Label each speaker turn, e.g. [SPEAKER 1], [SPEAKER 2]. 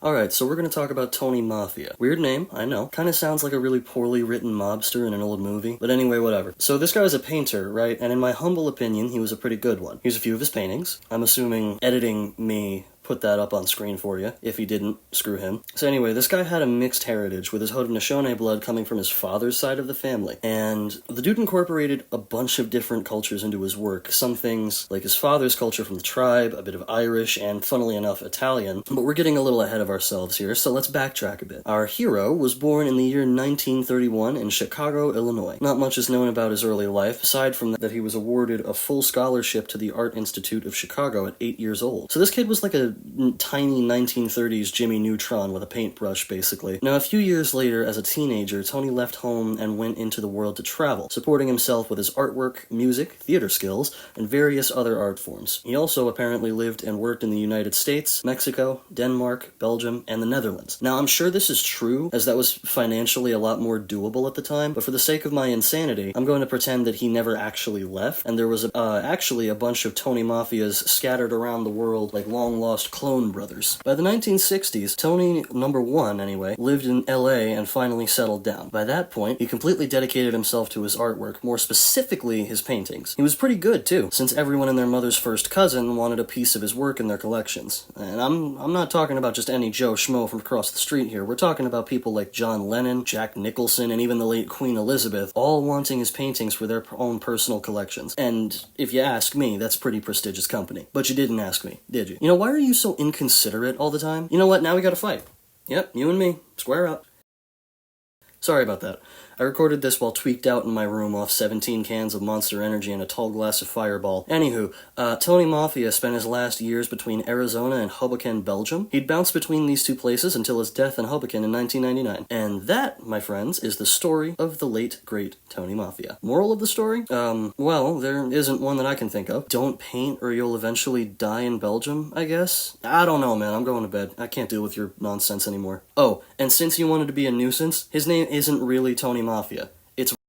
[SPEAKER 1] Alright, so we're gonna talk about Tony Mafia. Weird name, I know. Kinda sounds like a really poorly written mobster in an old movie. But anyway, whatever. So this guy was a painter, right? And in my humble opinion, he was a pretty good one. Here's a few of his paintings. I'm assuming editing me put that up on screen for you. If he didn't, screw him. So anyway, this guy had a mixed heritage, with his Haudenosaunee blood coming from his father's side of the family. And the dude incorporated a bunch of different cultures into his work. Some things, like his father's culture from the tribe, a bit of Irish, and funnily enough, Italian. But we're getting a little ahead of ourselves here, so let's backtrack a bit. Our hero was born in the year 1931 in Chicago, Illinois. Not much is known about his early life, aside from that he was awarded a full scholarship to the Art Institute of Chicago at 8 years old. So this kid was like a tiny 1930s Jimmy Neutron with a paintbrush, basically. Now, a few years later, as a teenager, Tony left home and went into the world to travel, supporting himself with his artwork, music, theater skills, and various other art forms. He also apparently lived and worked in the United States, Mexico, Denmark, Belgium, and the Netherlands. Now, I'm sure this is true, as that was financially a lot more doable at the time, but for the sake of my insanity, I'm going to pretend that he never actually left, and there was actually a bunch of Tony Mafias scattered around the world like long-lost clone brothers. By the 1960s, Tony, number one anyway, lived in LA and finally settled down. By that point, he completely dedicated himself to his artwork, more specifically his paintings. He was pretty good too, since everyone and their mother's first cousin wanted a piece of his work in their collections. And I'm not talking about just any Joe Schmo from across the street here. We're talking about people like John Lennon, Jack Nicholson, and even the late Queen Elizabeth, all wanting his paintings for their own personal collections. And if you ask me, that's pretty prestigious company. But you didn't ask me, did you? You know, why are you so inconsiderate all the time? You know what, now we gotta fight. Yep, you and me. Square up. Sorry about that. I recorded this while tweaked out in my room off 17 cans of Monster Energy and a tall glass of Fireball. Anywho, Tony Mafia spent his last years between Arizona and Hoboken, Belgium. He'd bounced between these two places until his death in Hoboken in 1999. And that, my friends, is the story of the late, great Tony Mafia. Moral of the story? Well, there isn't one that I can think of. Don't paint or you'll eventually die in Belgium, I guess? I don't know, man. I'm going to bed. I can't deal with your nonsense anymore. Oh, and since you wanted to be a nuisance, his name isn't really Tony Mafia. It's